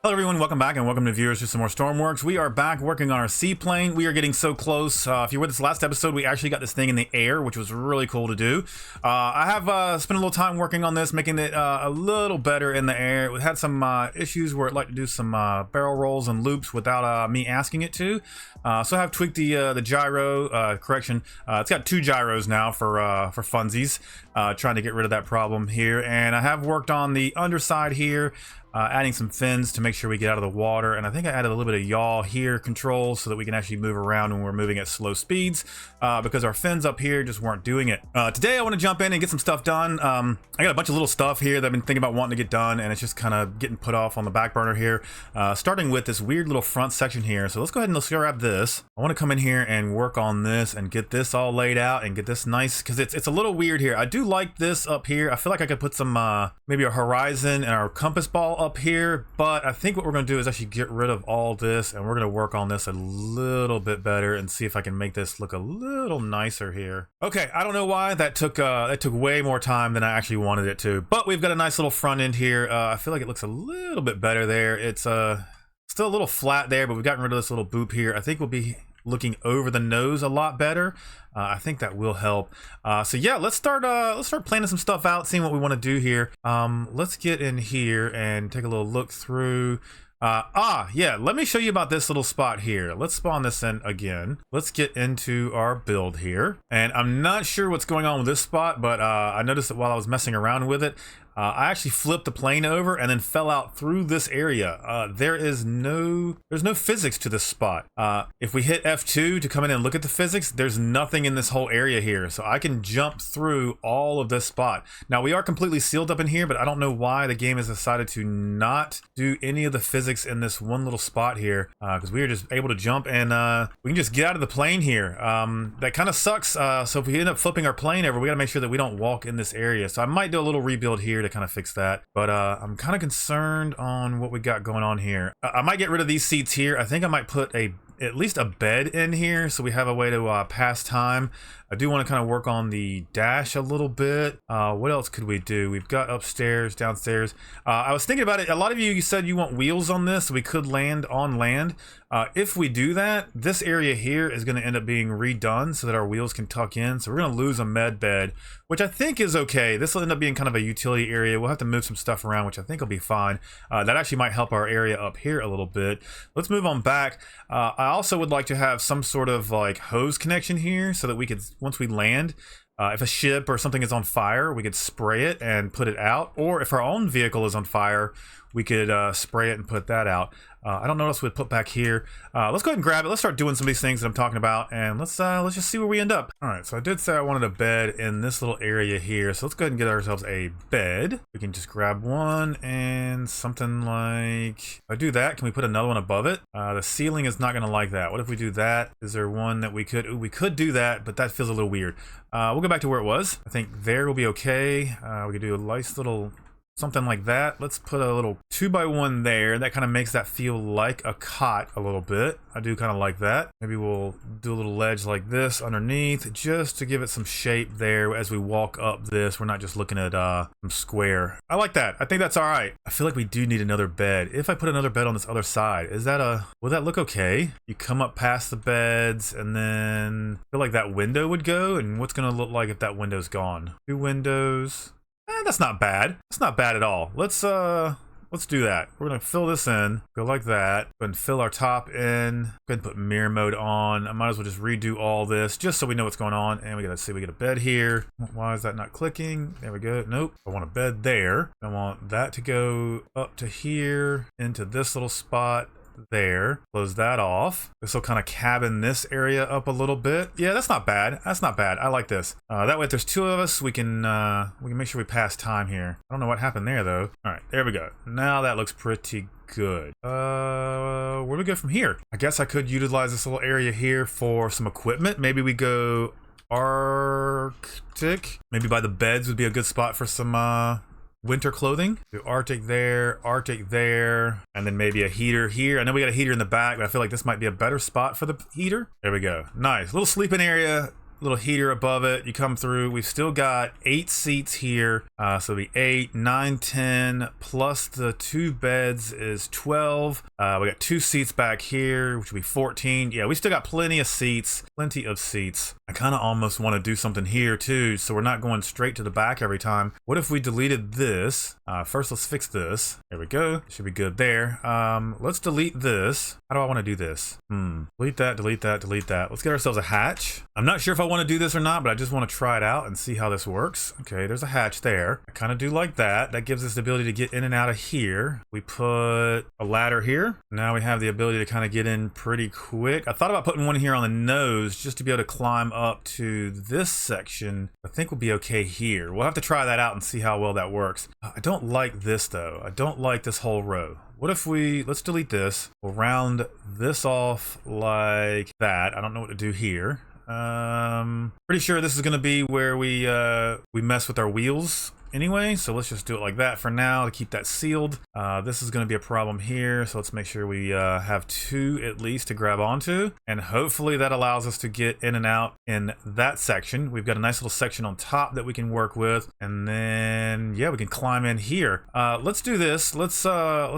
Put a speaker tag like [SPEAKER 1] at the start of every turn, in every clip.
[SPEAKER 1] Hello everyone, welcome back and welcome to viewers to some more Stormworks. We are back working on our Seaplane. We are getting so close. If you were with us last episode, we actually got this thing in the air, which was really cool to do. I have spent a little time working on this, making it a little better in the air. We had some issues where it liked to do some barrel rolls and loops without me asking it to. So I have tweaked the gyro, correction. It's got 2 gyros now for funsies, trying to get rid of that problem here. And I have worked on the underside here, adding some fins to make sure we get out of the water, and I think I added a little bit of yaw here control so that we can actually move around when we're moving at slow speeds, because our fins up here just weren't doing it. Today I want to jump in and get some stuff done. I got a bunch of little stuff here that I've been thinking about wanting to get done, and it's just kind of getting put off on the back burner here, starting with this weird little front section here. So let's go ahead and let's grab this. I want to come in here and work on this and get this all laid out and get this nice, because it's a little weird here. I do like this up here. I feel like I could put some maybe a horizon and our compass ball up here, but I think what we're going to do is actually get rid of all this, and we're going to work on this a little bit better and see if I can make this look a little nicer here. Okay, I don't know why that took way more time than I actually wanted it to, but we've got a nice little front end here. I feel like it looks a little bit better there. It's still a little flat there, but we've gotten rid of this little boop here. I think we'll be looking over the nose a lot better. I think that will help. So yeah, let's start planning some stuff out, seeing what we want to do here. Let's get in here and take a little look through. Yeah, let me show you about this little spot here. Let's spawn this in again. Let's get into our build here. And I'm not sure what's going on with this spot, but I noticed that while I was messing around with it, I actually flipped the plane over and then fell out through this area. There's no physics to this spot. If we hit F2 to come in and look at the physics, there's nothing in this whole area here. So I can jump through all of this spot. Now we are completely sealed up in here, but I don't know why the game has decided to not do any of the physics in this one little spot here, because we are just able to jump and we can just get out of the plane here. That kind of sucks. So if we end up flipping our plane over, we gotta make sure that we don't walk in this area. So I might do a little rebuild here to kind of fix that, but I'm kind of concerned on what we got going on here. I might get rid of these seats here. I think I might put at least a bed in here so we have a way to pass time. I do want to kind of work on the dash a little bit. What else could we do? We've got upstairs, downstairs. I was thinking about it. A lot of you said you want wheels on this, so we could land on land. If we do that, this area here is going to end up being redone so that our wheels can tuck in. So we're going to lose a med bed, which I think is okay. This will end up being kind of a utility area. We'll have to move some stuff around, which I think will be fine. That actually might help our area up here a little bit. Let's move on back. I also would like to have some sort of like hose connection here so that we could, once we land, if a ship or something is on fire, we could spray it and put it out. Or if our own vehicle is on fire, we could spray it and put that out. I don't know what else we'd put back here. Let's go ahead and grab it. Let's start doing some of these things that I'm talking about, and let's just see where we end up. All right, so I did say I wanted a bed in this little area here, so let's go ahead and get ourselves a bed. We can just grab one and something like, if I do that, can we put another one above it? The ceiling is not gonna like that. What if we do that? Is there one that we could, we could do that, but that feels a little weird. We'll go back to where it was. I think there will be okay. We could do a nice little something like that. Let's put a little 2x1 there. That kind of makes that feel like a cot a little bit. I do kind of like that. Maybe we'll do a little ledge like this underneath just to give it some shape there as we walk up this. We're not just looking at some square. I like that. I think that's all right. I feel like we do need another bed. If I put another bed on this other side, is that will that look okay? You come up past the beds and then I feel like that window would go, and what's gonna look like if that window's gone? 2 windows. That's not bad. That's not bad at all. Let's do that. We're gonna fill this in, go like that, and fill our top in. Go ahead and put mirror mode on. I might as well just redo all this just so we know what's going on. And we gotta see, we get a bed here. Why is that not clicking? There we go. Nope. I want a bed there. I want that to go up to here into this little spot there. Close that off. This will kind of cabin this area up a little bit. Yeah, that's not bad. That's not bad. I like this. That way if there's 2 of us, we can make sure we pass time here. I don't know what happened there though. All right, there we go. Now that looks pretty good. Where do we go from here? I guess I could utilize this little area here for some equipment. Maybe we go Arctic. Maybe by the beds would be a good spot for some winter clothing. Do Arctic there, and then maybe a heater here. I know we got a heater in the back, but I feel like this might be a better spot for the heater. There we go. Nice little sleeping area. little heater above it. You come through. We've still got 8 seats here. So it'll be 8, 9, 10 plus the 2 beds is 12. We got 2 seats back here, which will be 14. Yeah, we still got plenty of seats. Plenty of seats. I kind of almost want to do something here too, so we're not going straight to the back every time. What if we deleted this? First, let's fix this. There we go. Should be good there. Let's delete this. How do I want to do this? Delete that, delete that, delete that. Let's get ourselves a hatch. I'm not sure if I want to do this or not, but I just want to try it out and see how this works. Okay, there's a hatch there. I kind of do like that. That gives us the ability to get in and out of here. We put a ladder here. Now we have the ability to kind of get in pretty quick. I thought about putting one here on the nose just to be able to climb up to this section. I think we'll be okay here. We'll have to try that out and see how well that works. I don't like this though. I don't like this whole row. What if let's delete this. We'll round this off like that. I don't know what to do here. Pretty sure this is going to be where we mess with our wheels anyway, so let's just do it like that for now to keep that sealed. This is going to be a problem here, so let's make sure we have 2 at least to grab onto, and hopefully that allows us to get in and out in that section. We've got a nice little section on top that we can work with, and then yeah, we can climb in here. Let's do this. Let's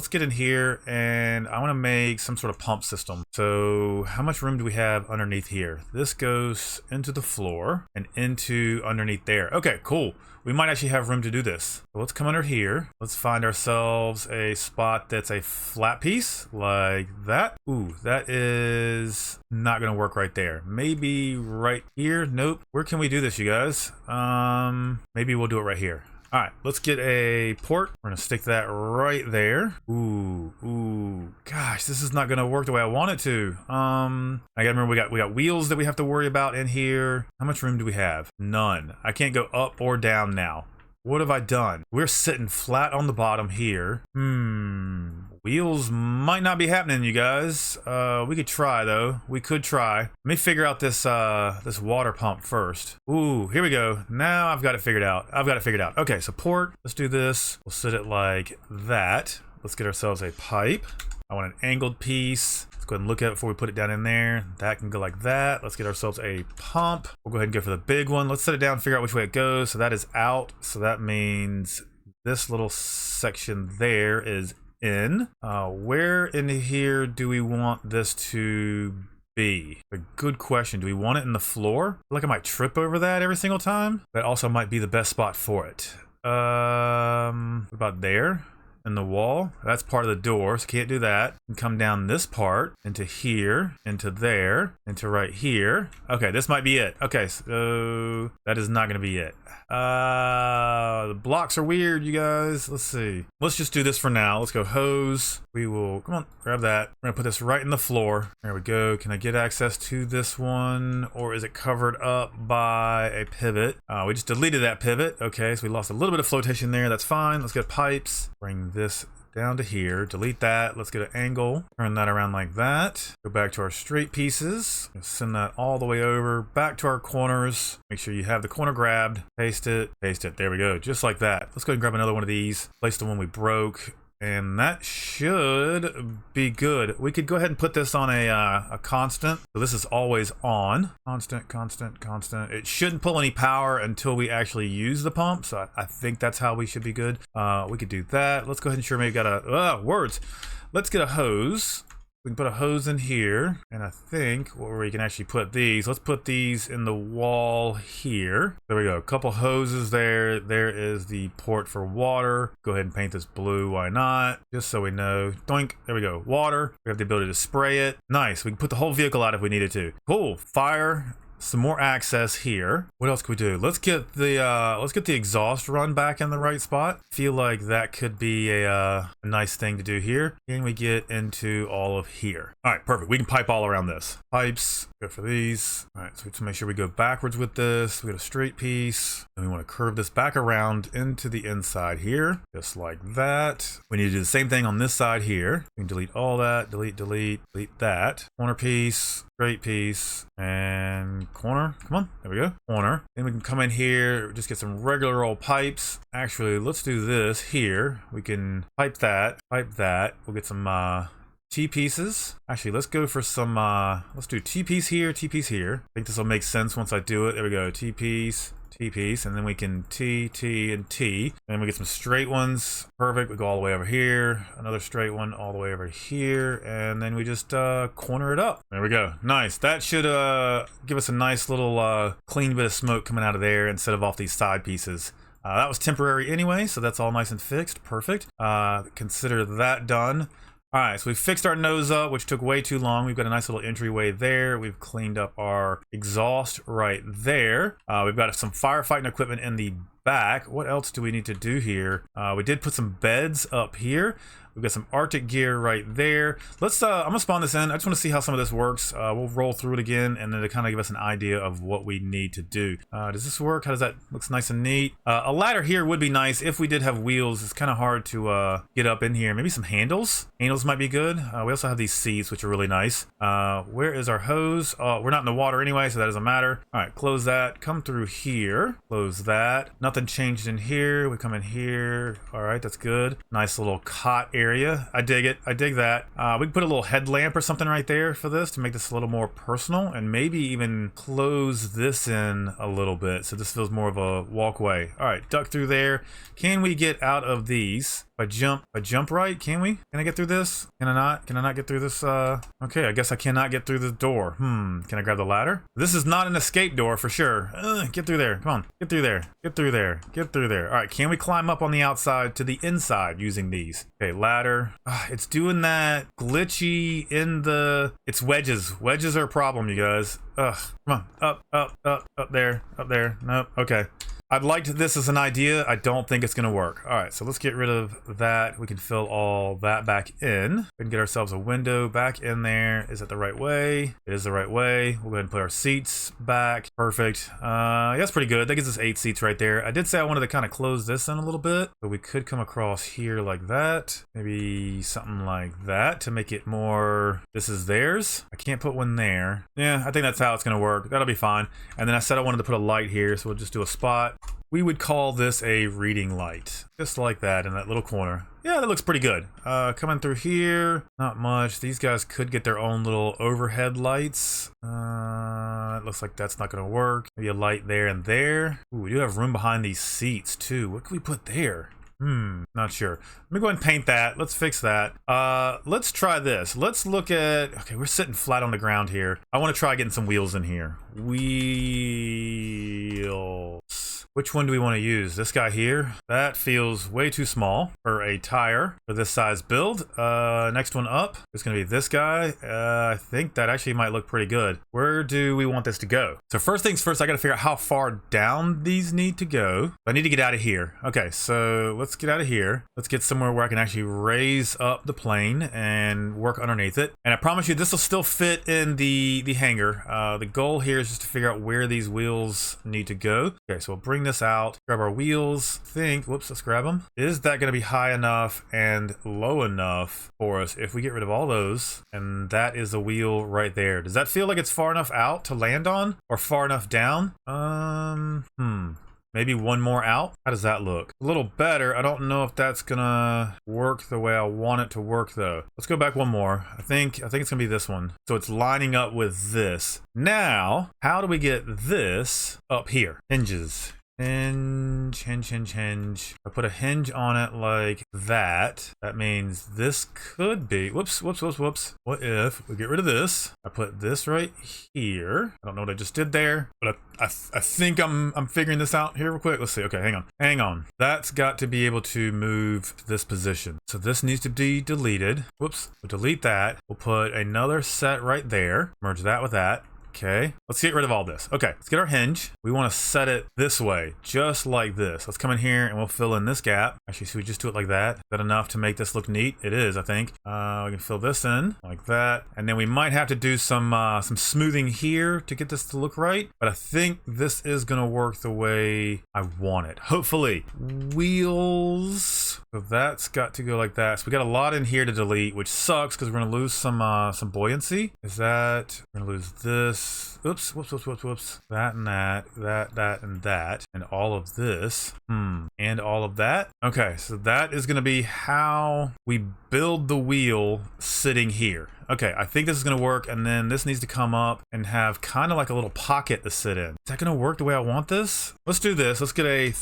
[SPEAKER 1] get in here, and I want to make some sort of pump system. So how much room do we have underneath here? This goes into the floor and into underneath there. Okay, cool. We might actually have room to do this. So let's come under here. Let's find ourselves a spot that's a flat piece like that. Ooh, that is not gonna work right there. Maybe right here. Nope. Where can we do this, you guys? Maybe we'll do it right here. All right, let's get a port. We're gonna stick that right there. Ooh, gosh, this is not gonna work the way I want it to. I gotta remember we got wheels that we have to worry about in here. How much room do we have? None. I can't go up or down now. What have I done? We're sitting flat on the bottom here. Wheels might not be happening, you guys. We could try though. We could try. Let me figure out this this water pump first. Ooh, here we go. Now I've got it figured out. Okay, so port. Let's do this. We'll sit it like that. Let's get ourselves a pipe. I want an angled piece. Let's go ahead and look at it before we put it down in there. That can go like that. Let's get ourselves a pump. We'll go ahead and go for the big one. Let's set it down, figure out which way it goes. So that is out. So that means this little section there is in. Where in here do we want this to be? A good question. Do we want it in the floor? I feel like I might trip over that every single time. That also might be the best spot for it. What about there? In the wall? That's part of the door, so can't do that. And come down this part, into here, into there, into right here. Okay, this might be it. Okay, so that is not gonna be it. The blocks are weird, you guys. Let's see. Let's just do this for now. Let's go hose. We will, come on, grab that. We're gonna put this right in the floor. There we go. Can I get access to this one? Or is it covered up by a pivot? We just deleted that pivot. Okay, so we lost a little bit of flotation there. That's fine. Let's get pipes. Bring this down to here, delete that. Let's get an angle, turn that around like that. Go back to our straight pieces, send that all the way over, back to our corners. Make sure you have the corner grabbed, paste it, there we go, just like that. Let's go ahead and grab another one of these, place the one we broke, and that should be good. We could go ahead and put this on a constant. So this is always on. Constant. It shouldn't pull any power until we actually use the pump. So I think that's how we should be good. We could do that. Let's go ahead and sure maybe got a, Let's get a hose. We can put a hose in here, and I think where we can actually put these, let's put these in the wall here. There we go, a couple hoses there. There is the port for water. Go ahead and paint this blue, why not? Just so we know. Doink, there we go, water. We have the ability to spray it. Nice, we can put the whole vehicle out if we needed to. Cool, fire. Some more access here. What else can we do? Let's get the exhaust run back in the right spot. Feel like that could be a nice thing to do here. Can we get into all of here? All right, perfect. We can pipe all around this. Pipes, go for these. All right, so we have to make sure we go backwards with this. We got a straight piece, and we want to curve this back around into the inside here, just like that. We need to do the same thing on this side here. We can delete all that, delete that. Corner piece, straight piece, and corner. Come on, there we go, corner. Then we can come in here, just get some regular old pipes. Actually, let's do this here. We can pipe that. We'll get some T-pieces. Actually, let's go for some, let's do T-piece here, T-piece here. I think this will make sense once I do it. There we go, T-piece. T-piece, and then we can T, T, and T. And then we get some straight ones. Perfect. We go all the way over here. Another straight one all the way over here. And then we just corner it up. There we go. Nice. That should give us a nice little clean bit of smoke coming out of there instead of off these side pieces. That was temporary anyway, so that's all nice and fixed. Perfect. Consider that done. All right, so we fixed our nose up, which took way too long. We've got a nice little entryway there. We've cleaned up our exhaust right there. We've got some firefighting equipment in the back. What else do we need to do here? We did put some beds up here. We've got some Arctic gear right there. Let's, I'm gonna spawn this in. I just wanna see how some of this works. We'll roll through it again and then to kind of give us an idea of what we need to do. Does this work? How does that, looks nice and neat. A ladder here would be nice if we did have wheels. It's kind of hard to get up in here. Maybe some handles. Handles might be good. We also have these seats, which are really nice. Where is our hose? We're not in the water anyway, so that doesn't matter. All right, close that. Come through here. Close that. Nothing changed in here. We come in here. All right, that's good. Nice little cot area. I dig it. I dig that. We can put a little headlamp or something right there for this to make this a little more personal, and maybe even close this in a little bit so this feels more of a walkway. All right, duck through there. Can we get out of these? If I jump right, can we? Can I get through this? Can I not? Can I not get through this? Okay, I guess I cannot get through the door. Can I grab the ladder? This is not an escape door for sure. Get through there. Come on. Get through there. Get through there. Get through there. All right, can we climb up on the outside to the inside using these? Okay, ladder. It's doing that glitchy in the... It's wedges. Wedges are a problem, you guys. Come on. Up, up, up, up there. Up there. Nope. Okay. I'd like this as an idea. I don't think it's going to work. All right, so let's get rid of that. We can fill all that back in. We can get ourselves a window back in there. Is it the right way? It is the right way. We'll go ahead and put our seats back. Perfect. Yeah, that's pretty good. That gives us 8 seats right there. I did say I wanted to kind of close this in a little bit, but we could come across here like that. Maybe something like that to make it more, this is theirs. I can't put one there. Yeah, I think that's how it's going to work. That'll be fine. And then I said I wanted to put a light here, so we'll just do a spot. We would call this a reading light, just like that in that little corner. Yeah, that looks pretty good. Coming through here, not much. These guys could get their own little overhead lights. It looks like that's not gonna work. Maybe a light there and there. Ooh, we do have room behind these seats too. What can we put there? Not sure. Let me go ahead and paint that. Let's fix that. Let's try this. Let's look at, okay, we're sitting flat on the ground here. I want to try getting some wheels in here. Wheels. Which one do we want to use? This guy here? That feels way too small for a tire for this size build. Next one up is going to be this guy. I think that actually might look pretty good. Where do we want this to go? So first things first, I got to figure out how far down these need to go. I need to get out of here. Okay, so let's get out of here. Let's get somewhere where I can actually raise up the plane and work underneath it. And I promise you, this will still fit in the hangar. The goal here is just to figure out where these wheels need to go. Okay, so we'll bring this out, grab our wheels, whoops, let's grab them. Is that going to be high enough and low enough for us if we get rid of all those? And that is a wheel right there. Does that feel like it's far enough out to land on or far enough down? Maybe one more out. How does that look? A little better. I don't know if that's gonna work the way I want it to work though. Let's go back one more. I think it's gonna be this one. So it's lining up with this. Now, how do we get this up here? Hinges. Hinge. I put a hinge on it like that. That means this could be, whoops. What if we get rid of this? I put this right here. I don't know what I just did there, but I think I'm figuring this out here real quick. Let's see. Okay, hang on. That's got to be able to move to this position. So this needs to be deleted. Whoops, we'll delete that. We'll put another set right there. Merge that with that. Okay, let's get rid of all this. Okay, let's get our hinge. We want to set it this way, just like this. Let's come in here and we'll fill in this gap. Actually, should we just do it like that? Is that enough to make this look neat? It is, I think. We can fill this in like that. And then we might have to do some smoothing here to get this to look right. But I think this is going to work the way I want it. Hopefully. Wheels. So that's got to go like that. So we got a lot in here to delete, which sucks because we're gonna lose some buoyancy. Is that we're gonna lose this? Oops, whoops. That and that and that, and all of this. And all of that. Okay, so that is gonna be how we build the wheel sitting here. Okay, I think this is gonna work, and then this needs to come up and have kind of like a little pocket to sit in. Is that gonna work the way I want this? Let's do this. Let's get a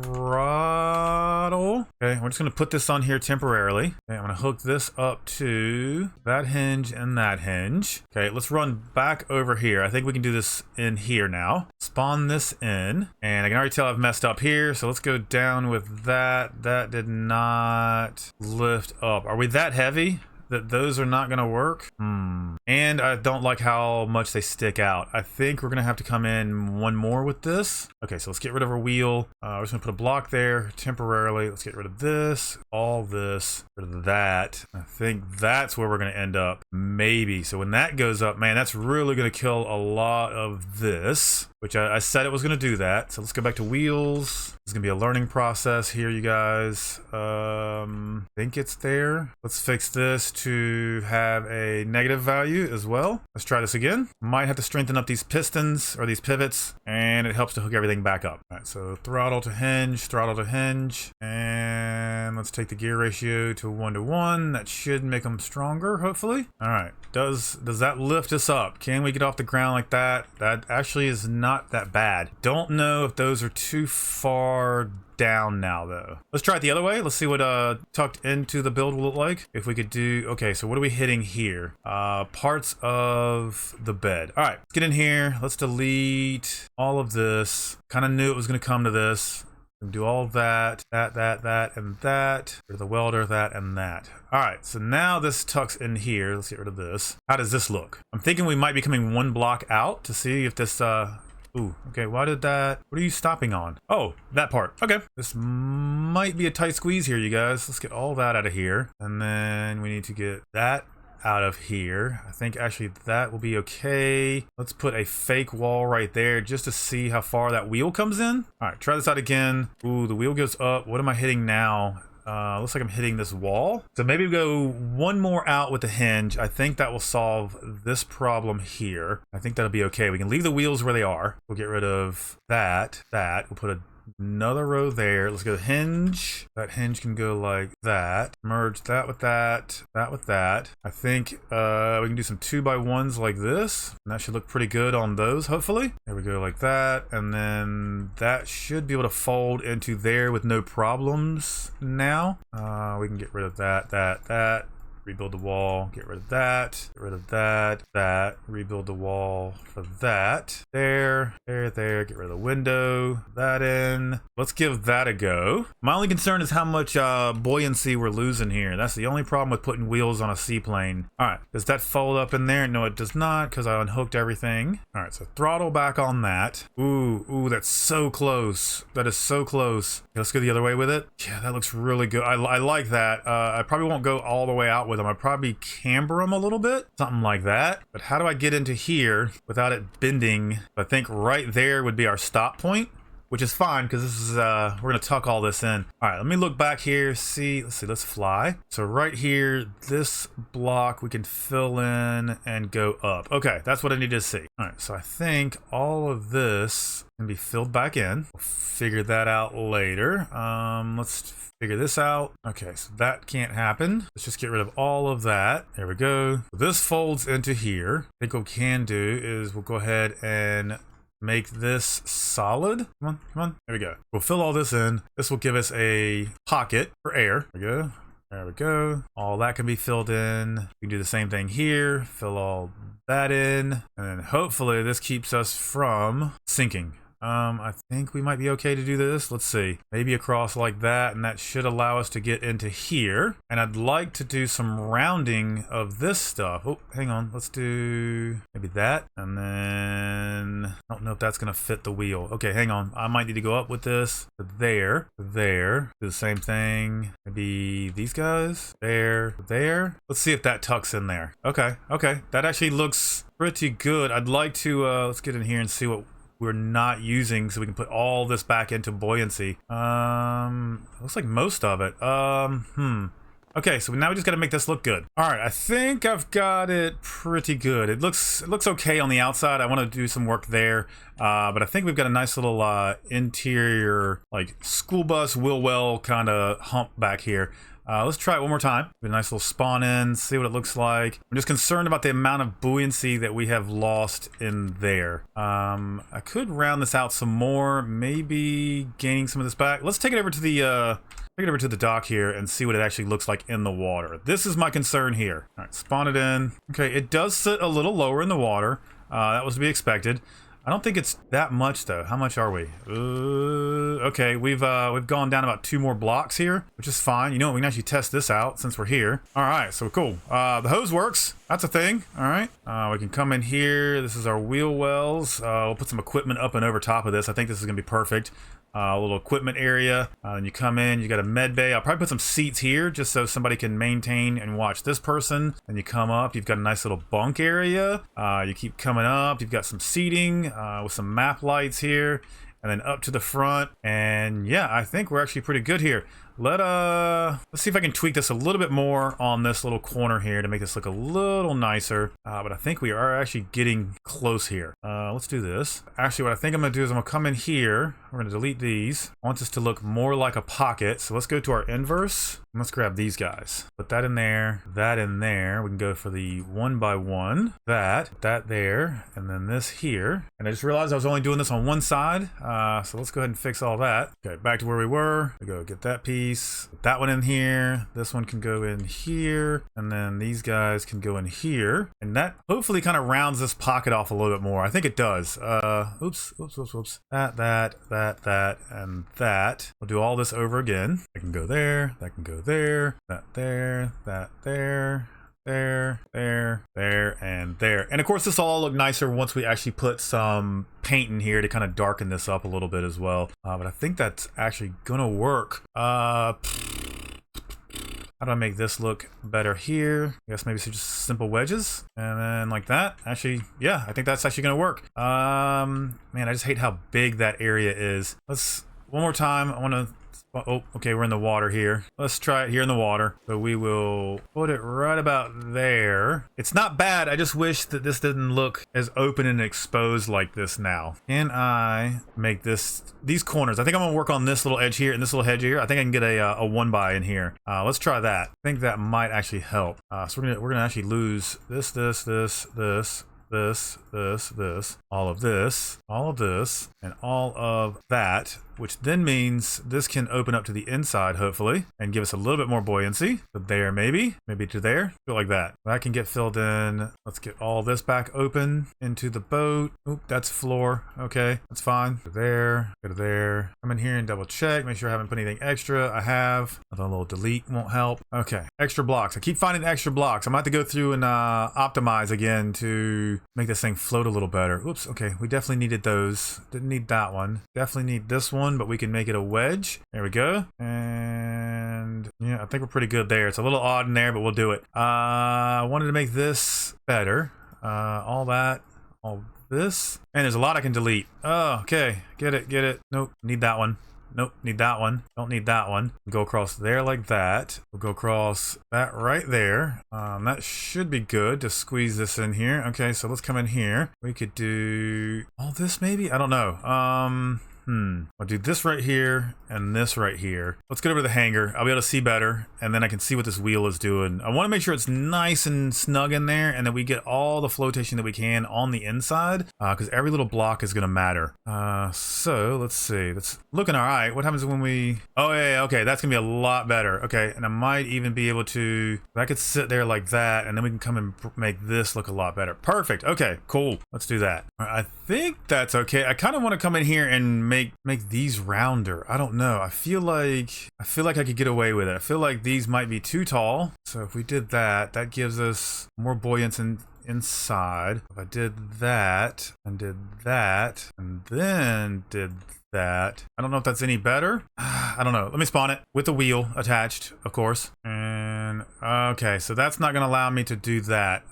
[SPEAKER 1] throttle. Okay, we're just gonna put this on here temporarily. Okay, I'm gonna hook this up to that hinge and that hinge. Okay, let's run back over here. I think we can do this in here now. Spawn this in, and I can already tell I've messed up here, so let's go down with that. That did not lift up. Are we that heavy that those are not gonna work? And I don't like how much they stick out. I think we're gonna have to come in one more with this. Okay, so let's get rid of our wheel. We're just gonna put a block there temporarily. Let's get rid of this, all this, rid of that. I think that's where we're gonna end up, maybe. So when that goes up, man, that's really gonna kill a lot of this, which I said it was gonna do that. So let's go back to wheels. It's gonna be a learning process here, you guys. I think it's there. Let's fix this to have a negative value as well. Let's try this again. Might have to strengthen up these pistons or these pivots, and it helps to hook everything back up. All right, so throttle to hinge, and let's take the gear ratio to 1:1. That should make them stronger, hopefully. All right, does that lift us up? Can we get off the ground like that? That actually is not that bad. Don't know if those are too far down now though. Let's try it the other way. Let's see what tucked into the build will look like. If we could do, okay, so what are we hitting here? Parts of the bed. All right, let's get in here. Let's delete all of this. Kind of knew it was going to come to this. Do all that, and that. Rid of the welder, that and that. All right, so now this tucks in here. Let's get rid of this. How does this look? I'm thinking we might be coming one block out to see if this ooh, okay, why did that... What are you stopping on? Oh, that part. Okay. This might be a tight squeeze here, you guys. Let's get all that out of here. And then we need to get that out of here. I think actually that will be okay. Let's put a fake wall right there just to see how far that wheel comes in. All right, try this out again. Ooh, the wheel goes up. What am I hitting now? Looks like I'm hitting this wall. So maybe we go one more out with the hinge. I think that will solve this problem here. I think that'll be okay. We can leave the wheels where they are. We'll get rid of that. We'll put another row there. Let's go hinge. That hinge can go like that. Merge that with that. That with that. I think we can do some 2x1s like this. And that should look pretty good on those, hopefully. There we go, like that. And then that should be able to fold into there with no problems now. We can get rid of that. Rebuild the wall, get rid of that, rebuild the wall for that. There, get rid of the window, that in. Let's give that a go. My only concern is how much buoyancy we're losing here. That's the only problem with putting wheels on a seaplane. All right, does that fold up in there? No, it does not, because I unhooked everything. All right, so throttle back on that. Ooh, that's so close. That is so close. Okay, let's go the other way with it. Yeah, that looks really good. I like that. I probably won't go all the way out with them. I'd probably camber them a little bit, something like that. But how do I get into here without it bending? I think right there would be our stop point, which is fine because this is we're gonna tuck all this in. All right, let me look back here. Let's fly. So right here, this block we can fill in and go up. Okay, that's what I need to see. All right, so I think all of this can be filled back in. We'll figure that out later. Let's figure this out. Okay, so that can't happen. Let's just get rid of all of that. There we go. This folds into here. I think what we can do is we'll go ahead and make this solid. Come on. There we go. We'll fill all this in. This will give us a pocket for air. There we go. All that can be filled in. We can do the same thing here. Fill all that in. And then hopefully this keeps us from sinking. I think we might be okay to do this. Let's see. Maybe across like that, and that should allow us to get into here. And I'd like to do some rounding of this stuff. Oh, hang on. Let's do maybe that. And then I don't know if that's going to fit the wheel. Okay, hang on. I might need to go up with this to there, do the same thing. Maybe these guys, there. Let's see if that tucks in there. Okay. That actually looks pretty good. I'd like to, let's get in here and see what we're not using, so we can put all this back into buoyancy. Looks like most of it. Okay, so now we just got to make this look good. All right, I think I've got it pretty good. It looks okay on the outside. I want to do some work there, but I think we've got a nice little interior, like school bus wheel well kind of hump back here. Let's try it one more time. Get a nice little spawn in, see what it looks like. I'm just concerned about the amount of buoyancy that we have lost in there. I could round this out some more, maybe gaining some of this back. Let's take it over to the dock here and see what it actually looks like in the water. This is my concern here. All right, spawn it in. Okay, it does sit a little lower in the water. That was to be expected. I don't think it's that much though. How much are we? Okay, we've gone down about 2 more blocks here, which is fine. You know what? We can actually test this out since we're here. All right, so cool. The hose works. That's a thing. All right. We can come in here. This is our wheel wells. We'll put some equipment up and over top of this. I think this is gonna be perfect. A little equipment area, and you come in, you got a med bay. I'll probably put some seats here just so somebody can maintain and watch this person. And you come up, you've got a nice little bunk area. You keep coming up, you've got some seating with some map lights here, and then up to the front. And yeah, I think we're actually pretty good here. Let's see if I can tweak this a little bit more on this little corner here to make this look a little nicer. But I think we are actually getting close here. Let's do this. Actually, what I think I'm gonna do is I'm gonna come in here. We're gonna delete these. I want this to look more like a pocket. So let's go to our inverse. And let's grab these guys. Put that in there, that in there. We can go for the 1x1. That there, and then this here. And I just realized I was only doing this on one side. So let's go ahead and fix all that. Okay, back to where we were. We go get that piece. Put that one in here. This one can go in here. And then these guys can go in here. And that hopefully kind of rounds this pocket off a little bit more. I think it does. Oops. That, and that. We'll do all this over again. That can go there. That can go there. That there. That there. There, and there. And of course, this will all look nicer once we actually put some paint in here to kind of darken this up a little bit as well. But I think that's actually gonna work. How do I make this look better here? I guess maybe some just simple wedges. And then like that. Actually, yeah, I think that's actually gonna work. Man, I just hate how big that area is. Let's, one more time. I wanna, oh, okay, we're in the water here. Let's try it here in the water. So we will put it right about there. It's not bad. I just wish that this didn't look as open and exposed like this now. Can I make these corners? I think I'm gonna work on this little edge here and this little edge here. I think I can get a 1x in here. Let's try that. I think that might actually help. So we're gonna actually lose this, all of this, and all of that, which then means this can open up to the inside, hopefully, and give us a little bit more buoyancy. So there, maybe to there, feel like that. That can get filled in. Let's get all this back open into the boat. Oop, that's floor. Okay, that's fine. Go to there. Come in here and double check. Make sure I haven't put anything extra. I have. A little delete won't help. Okay, extra blocks. I keep finding extra blocks. I'm gonna have to go through and optimize again to make this thing float a little better. Oops, okay, we definitely needed those. Didn't need that one. Definitely need this one, but we can make it a wedge. There we go. And yeah, I think we're pretty good there. It's a little odd in there, but we'll do it. I wanted to make this better. All that, all this. And there's a lot I can delete. Oh, okay, get it. Nope, need that one. Nope, need that one. Don't need that one. Go across there like that. We'll go across that right there. That should be good to squeeze this in here. Okay, so let's come in here. We could do all this maybe? I don't know. I'll do this right here and this right here. Let's get over to the hangar. I'll be able to see better, and then I can see what this wheel is doing. I want to make sure it's nice and snug in there, and that we get all the flotation that we can on the inside, because every little block is going to matter. So let's see. That's looking all right. What happens when we... Oh, yeah, okay. That's going to be a lot better. Okay, and I might even be able to... I could sit there like that, and then we can come and make this look a lot better. Perfect. Okay, cool. Let's do that. All right, I think that's okay. I kind of want to come in here and make these rounder. I don't know. I feel like I could get away with it. I feel like these might be too tall. So if we did that, that gives us more buoyancy inside. If I did that and did that and then did that, I don't know if that's any better. I don't know. Let me spawn it with the wheel attached, of course. And okay, so that's not gonna allow me to do that.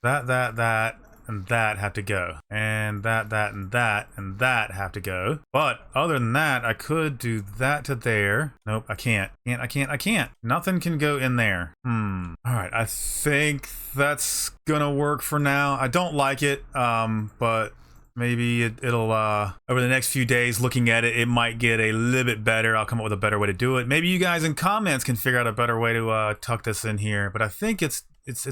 [SPEAKER 1] That and that have to go. And that, and that, and that have to go. But other than that, I could do that to there. Nope, I can't. I can't. Nothing can go in there. All right, I think that's gonna work for now. I don't like it, but maybe it'll over the next few days looking at it, it might get a little bit better. I'll come up with a better way to do it. Maybe you guys in comments can figure out a better way to tuck this in here, but I think it's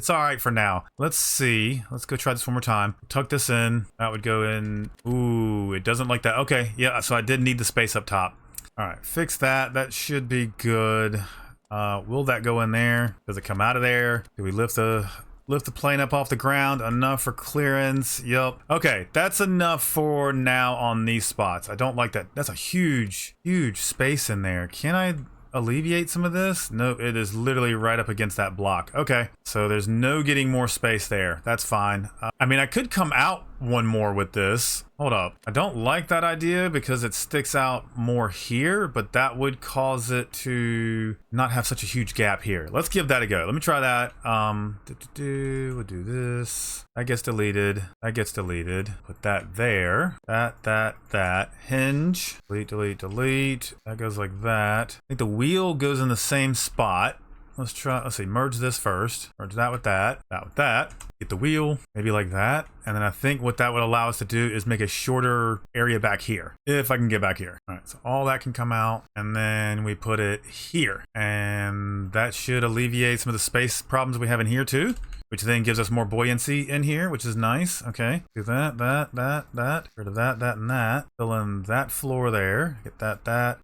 [SPEAKER 1] all right for now. Let's see. Let's go try this one more time. Tuck this in. That would go in. Ooh, it doesn't like that. Okay, yeah, so I did need the space up top. All right, fix that. That should be good. Will that go in there? Does it come out of there? Do we lift the plane up off the ground? Enough for clearance. Yep. Okay, that's enough for now on these spots. I don't like that. That's a huge space in there. Can I alleviate some of this? Nope, it is literally right up against that block. Okay, so there's no getting more space there. That's fine. I mean, I could come out one more with this. Hold up. I don't like that idea because it sticks out more here, but that would cause it to not have such a huge gap here. Let's give that a go. Let me try that. We'll do this. That gets deleted. That gets deleted. Put that there. That. Hinge. Delete. That goes like that. I think the wheel goes in the same spot. Let's see, merge this first. Merge that with that with that. Get the wheel, maybe like that. And then I think what that would allow us to do is make a shorter area back here, if I can get back here. All right, so all that can come out, and then we put it here. And that should alleviate some of the space problems we have in here too, which then gives us more buoyancy in here, which is nice. Okay, do that. Get rid of that, and that. Fill in that floor there. Get that.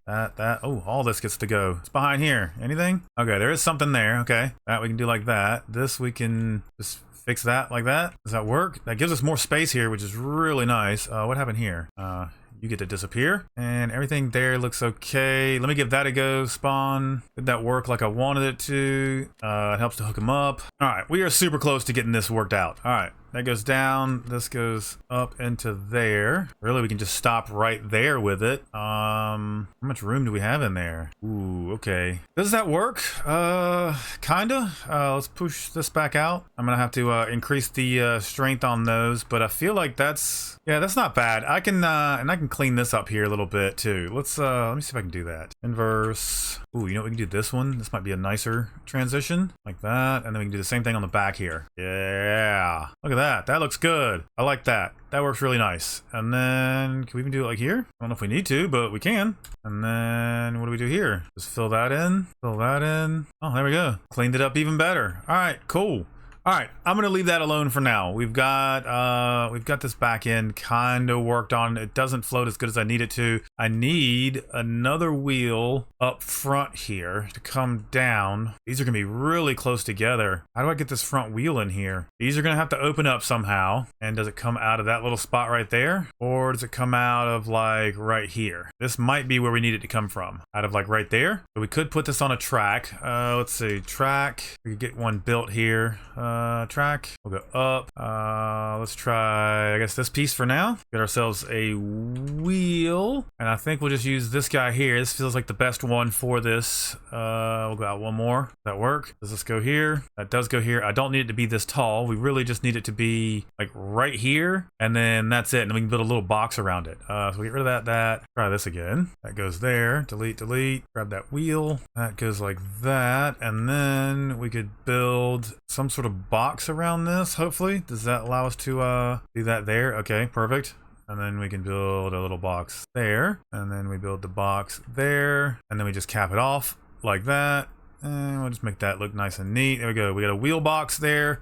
[SPEAKER 1] Oh, all this gets to go. It's behind here. Anything? Okay, there is something there. Okay, that we can do like that. This we can just fix that like that. Does that work? That gives us more space here, which is really nice. What happened here? You get to disappear, and everything there looks okay. Let me give that a go. Spawn. Did that work like I wanted it to? It helps to hook them up. All right, we are super close to getting this worked out. All right, that goes down. This goes up into there. Really, we can just stop right there with it. How much room do we have in there? Ooh, okay. Does that work? Kinda. Let's push this back out. I'm gonna have to increase the strength on those, but I feel like that's not bad. I can and I can clean this up here a little bit too. Let's let me see if I can do that. Inverse. Ooh, you know what, we can do this one. This might be a nicer transition like that, and then we can do the same thing on the back here. Yeah, look at that. That looks good. I like that. That works really nice. And then can we even do it like here? I don't know if we need to, but we can. And then what do we do here? Just fill that in. Fill that in. Oh, there we go. Cleaned it up even better. All right, cool. All right, I'm gonna leave that alone for now. We've got this back end kind of worked on. It doesn't float as good as I need it to. I need another wheel up front here to come down. These are gonna be really close together. How do I get this front wheel in here? These are gonna have to open up somehow. And does it come out of that little spot right there? Or does it come out of like right here? This might be where we need it to come from. Out of like right there. But we could put this on a track. Let's see, track. We could get one built here. Track. We'll go up. Let's try, I guess, this piece for now. Get ourselves a wheel. And I think we'll just use this guy here. This feels like the best one for this. We'll go out one more. Does that work? Does this go here? That does go here. I don't need it to be this tall. We really just need it to be like right here. And then that's it. And we can build a little box around it. So we get rid of that. Try this again. That goes there. Delete. Grab that wheel. That goes like that. And then we could build some sort of box around this, hopefully. Does that allow us to do that there? Okay, perfect. And then we can build a little box there. And then we build the box there. And then we just cap it off like that. And we'll just make that look nice and neat. There we go. We got a wheel box there.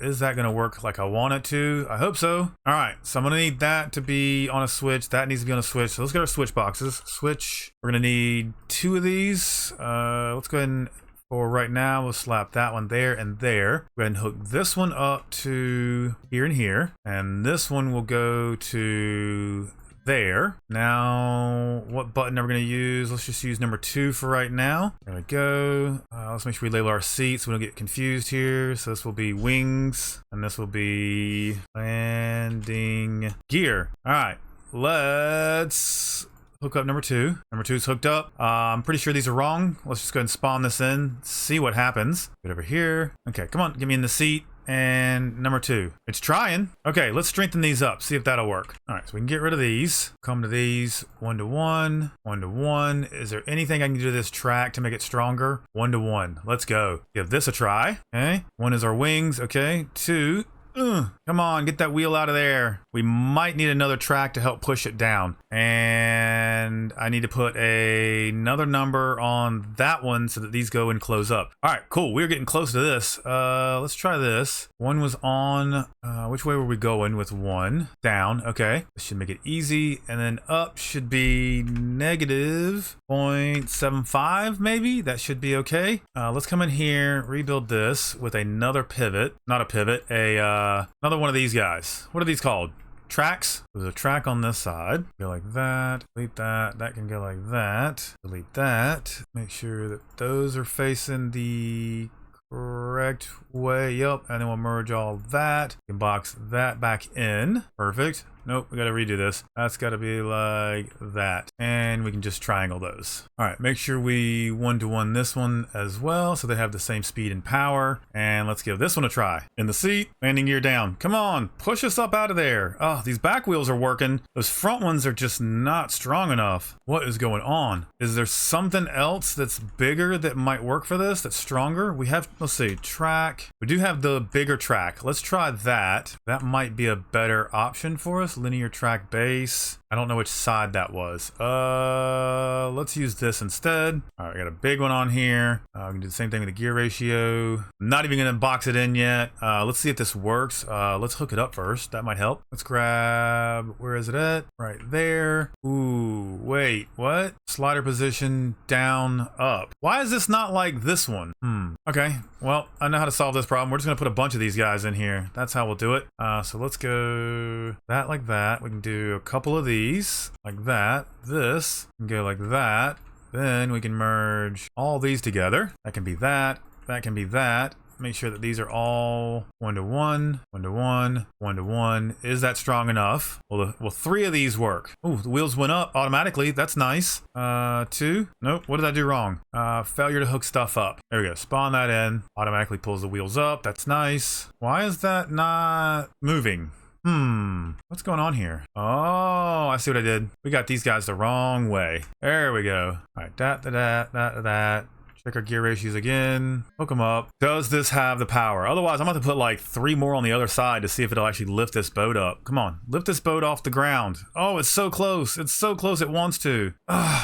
[SPEAKER 1] Is that going to work like I want it to? I hope so. All right. So I'm going to need that to be on a switch. That needs to be on a switch. So let's get our switch boxes. Switch. We're going to need 2 of these. Let's go ahead and, for right now, we'll slap that one there and there. Go ahead and hook this one up to here and here. And this one will go to there. Now, what button are we going to use? Let's just use number 2 for right now. There we go. Let's make sure we label our seats so we don't get confused here. So this will be wings, and this will be landing gear. All right, let's hook up number 2. Number 2 is hooked up. I'm pretty sure these are wrong. Let's just go ahead and spawn this in, see what happens. Get over here. Okay, come on, get me in the seat. and number 2. It's trying. Okay, let's strengthen these up. See if that'll work. All right, so we can get rid of these. Come to these. 1 to 1. 1 to 1. Is there anything I can do to this track to make it stronger? 1 to 1. Let's go. Give this a try. Okay. 1 is our wings. Okay. 2. Come on, get that wheel out of there. We might need another track to help push it down. And I need to put another number on that one so that these go and close up. All right, cool. We're getting close to this. Let's try this. 1 was on, which way were we going with 1? Down, okay. This should make it easy. And then up should be negative 0.75 maybe. That should be okay. Let's come in here, rebuild this with another pivot. Not a pivot, another one of these guys. What are these called? Tracks. There's a track on this side. Go like that. Delete that. That can go like that. Delete that. Make sure that those are facing the correct way. Yep. And then we'll merge all that. You can box that back in. Perfect. Nope, we gotta redo this. That's gotta be like that. And we can just triangle those. All right, make sure we 1 to 1 this one as well so they have the same speed and power. And let's give this one a try. In the seat, landing gear down. Come on, push us up out of there. Oh, these back wheels are working. Those front ones are just not strong enough. What is going on? Is there something else that's bigger that might work for this, that's stronger? We have, let's see, track. We do have the bigger track. Let's try that. That might be a better option for us. Linear track base. I don't know which side that was. Let's use this instead. All right, we got a big one on here. We can do the same thing with the gear ratio. I'm not even gonna box it in yet. Let's see if this works. Let's hook it up first. That might help. Let's grab, where is it at? Right there. Ooh, wait, what? Slider position, down, up. Why is this not like this one? Okay, well, I know how to solve this problem. We're just gonna put a bunch of these guys in here. That's how we'll do it. So let's go that like that. We can do a couple of these like that. This can go like that. Then we can merge all these together. That can be that. That can be that. Make sure that these are all 1 to 1, 1 to 1, 1 to 1. Is that strong enough? Will 3 of these work? Ooh, the wheels went up automatically. That's nice. 2. Nope. What did I do wrong? Failure to hook stuff up. There we go. Spawn that in. Automatically pulls the wheels up. That's nice. Why is that not moving? What's going on here? Oh, I see what I did. We got these guys the wrong way. There we go. All right, that. Check our gear ratios again. Hook them up. Does this have the power? Otherwise, I'm about to put like 3 more on the other side to see if it'll actually lift this boat up. Come on, lift this boat off the ground. Oh, it's so close. It's so close it wants to.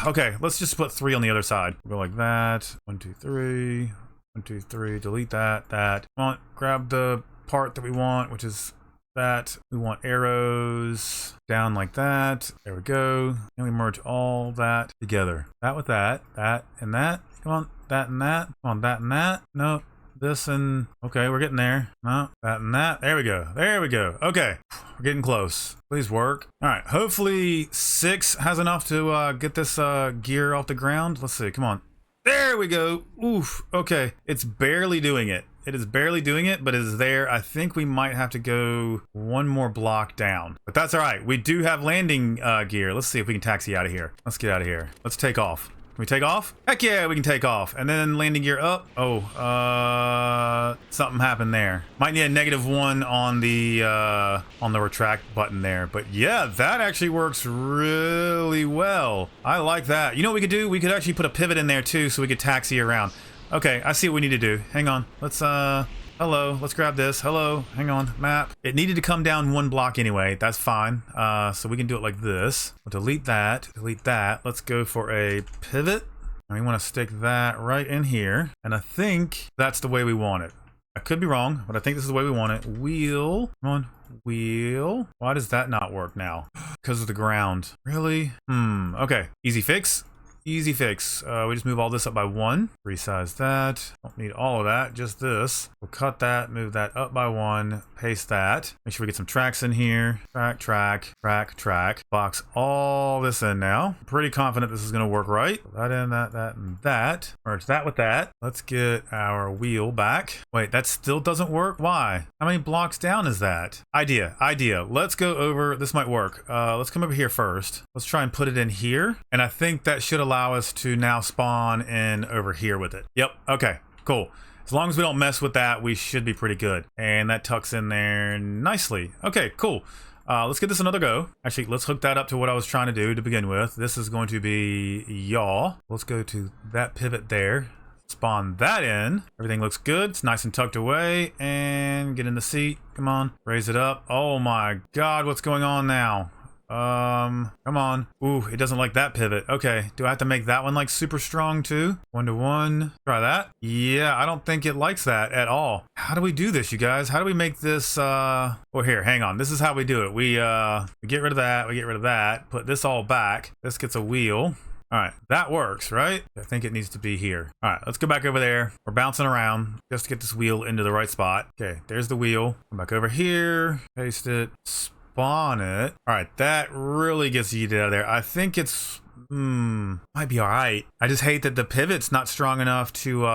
[SPEAKER 1] Okay, let's just put 3 on the other side. We'll go like that. 1, 2, 3. 1, 2, 3. Delete that. Come on, grab the part that we want, which is that. We want arrows down like that. There we go. And we merge all that together. That with that and that. Come on, that and that. Come on, that and that. No, this and, okay, we're getting there. No, that and that. There we go. There we go. Okay, we're getting close. Please work. All right, hopefully 6 has enough to get this gear off the ground. Let's see, come on. There we go. Oof, okay. It's barely doing it. It is barely doing it, but it is there. I think we might have to go 1 more block down, but that's all right. We do have landing gear. Let's see if we can taxi out of here. Let's get out of here. Let's take off. Can we take off? Heck yeah, we can take off. And then landing gear up. Oh, something happened there. Might need a -1 on the retract button there. But yeah, that actually works really well. I like that. You know what we could do? We could actually put a pivot in there too, so we could taxi around. Okay, I see what we need to do. Hang on. Let's, hello, let's grab this. Hello, hang on, map. It needed to come down 1 block anyway. That's fine. So we can do it like this. We'll delete that, delete that. Let's go for a pivot. And we want to stick that right in here. And I think that's the way we want it. I could be wrong, but I think this is the way we want it. Wheel, come on, wheel. Why does that not work now? Because of the ground. Really? Okay, easy fix. Easy fix. We just move all this up by 1. Resize that. Don't need all of that, just this. We'll cut that, move that up by 1, paste that. Make sure we get some tracks in here. Track. Box all this in now. Pretty confident this is gonna work right. Put that in, that, and that. Merge that with that. Let's get our wheel back. Wait, that still doesn't work? Why? How many blocks down is that? Idea. Let's go over, this might work. Let's come over here first. Let's try and put it in here. And I think that should allow us to now spawn in over here with it. Yep, okay, cool. As long as we don't mess with that, we should be pretty good. And that tucks in there nicely. Okay, cool. Let's give this another go. Actually, let's hook that up to what I was trying to do to begin with. This is going to be yaw. Let's go to that pivot there. Spawn that in. Everything looks good. It's nice and tucked away. And get in the seat. Come on. Raise it up. Oh my God, what's going on now? Come on. Ooh, it doesn't like that pivot. Okay, do I have to make that one like super strong too? 1-to-1. Try that. Yeah, I don't think it likes that at all. How do we do this, you guys? How do we make this, well, here, hang on. This is how we do it. We get rid of that. We get rid of that. Put this all back. This gets a wheel. All right, that works, right? I think it needs to be here. All right, let's go back over there. We're bouncing around just to get this wheel into the right spot. Okay, there's the wheel. Come back over here. Paste it. Spawn it. All right, that really gets yeeted out of there. I think it's might be all right. I just hate that the pivot's not strong enough to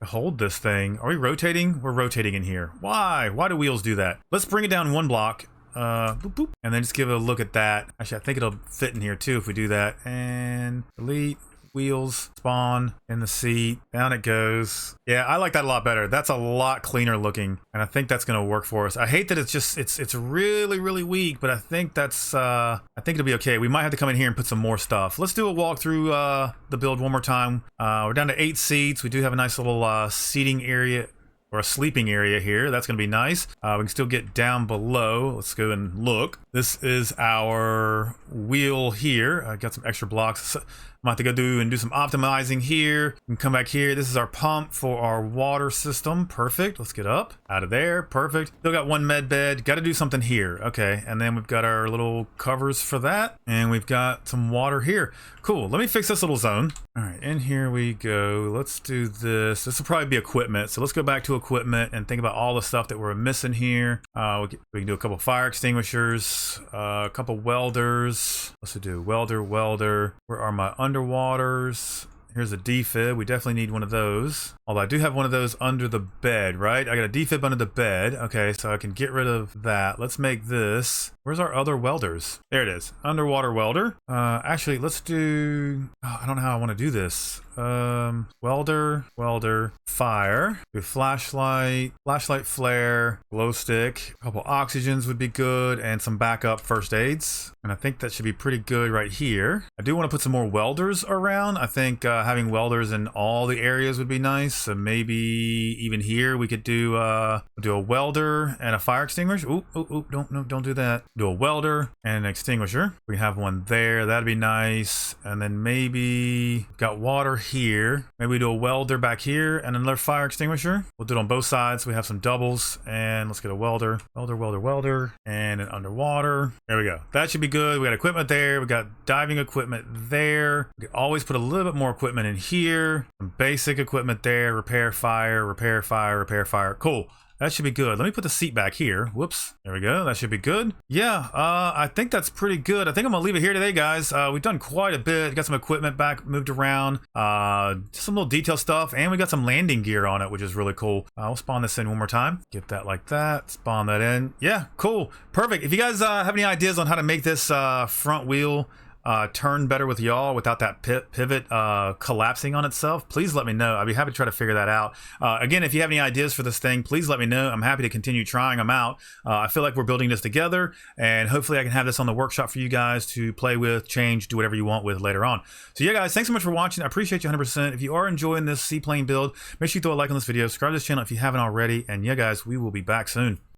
[SPEAKER 1] hold this thing. Are we rotating? We're rotating in here. Why do wheels do that? Let's bring it down one block. Boop, boop, and then just give it a look at that. Actually, I think it'll fit in here too if we do that. And delete. Wheels, spawn, in the seat, down it goes. Yeah, I like that a lot better. That's a lot cleaner looking, and I think that's gonna work for us. I hate that it's just, it's really, really weak, but I think that's, I think it'll be okay. We might have to come in here and put some more stuff. Let's do a walk through the build one more time. We're down to 8 seats. We do have a nice little seating area, or a sleeping area here. That's gonna be nice. We can still get down below. Let's go and look. This is our wheel here. I got some extra blocks. I'm about to go do some optimizing here. We can come back here. This is our pump for our water system. Perfect. Let's get up out of there. Perfect. Still got one med bed. Got to do something here. Okay. And then we've got our little covers for that. And we've got some water here. Cool. Let me fix this little zone. All right. In here we go. Let's do this. This will probably be equipment. So let's go back to equipment and think about all the stuff that we're missing here. We can do a couple fire extinguishers, a couple welders. Let's do welder. Where are my underwaters? Here's a defib. We definitely need one of those. Although I do have one of those under the bed, right? I got a defib under the bed. Okay, so I can get rid of that. Let's make this. Where's our other welders? There it is. Underwater welder. Actually, let's do... Oh, I don't know how I want to do this. Welder, fire. Do flashlight, flare, glow stick. A couple oxygens would be good, and some backup first aids. And I think that should be pretty good right here. I do want to put some more welders around. I think having welders in all the areas would be nice. So maybe even here we could do a welder and a fire extinguisher. Ooh, don't do that. Do a welder and an extinguisher. We have one there. That'd be nice. And then maybe got water here. Maybe we do a welder back here and another fire extinguisher. We'll do it on both sides. We have some doubles, and let's get a welder, and an underwater. There we go. That should be good. We got equipment there. We got diving equipment there. We can always put a little bit more equipment in here. Some basic equipment there. Repair fire. Cool. That should be good. Let me put the seat back here. Whoops. There we go. That should be good. Yeah, I think that's pretty good. I think I'm going to leave it here today, guys. We've done quite a bit. Got some equipment back, moved around. Just some little detail stuff. And we got some landing gear on it, which is really cool. We'll spawn this in one more time. Get that like that. Spawn that in. Yeah, cool. Perfect. If you guys have any ideas on how to make this front wheel turn better with y'all without that pivot collapsing on itself, please let me know. I'd be happy to try to figure that out. Again, if you have any ideas for this thing, please let me know. I'm happy to continue trying them out. I feel like we're building this together, and hopefully I can have this on the workshop for you guys to play with, change, do whatever you want with later on. So yeah, guys, thanks so much for watching. I appreciate you 100%. If you are enjoying this seaplane build, make sure you throw a like on this video, subscribe to this channel if you haven't already, and yeah, guys, we will be back soon.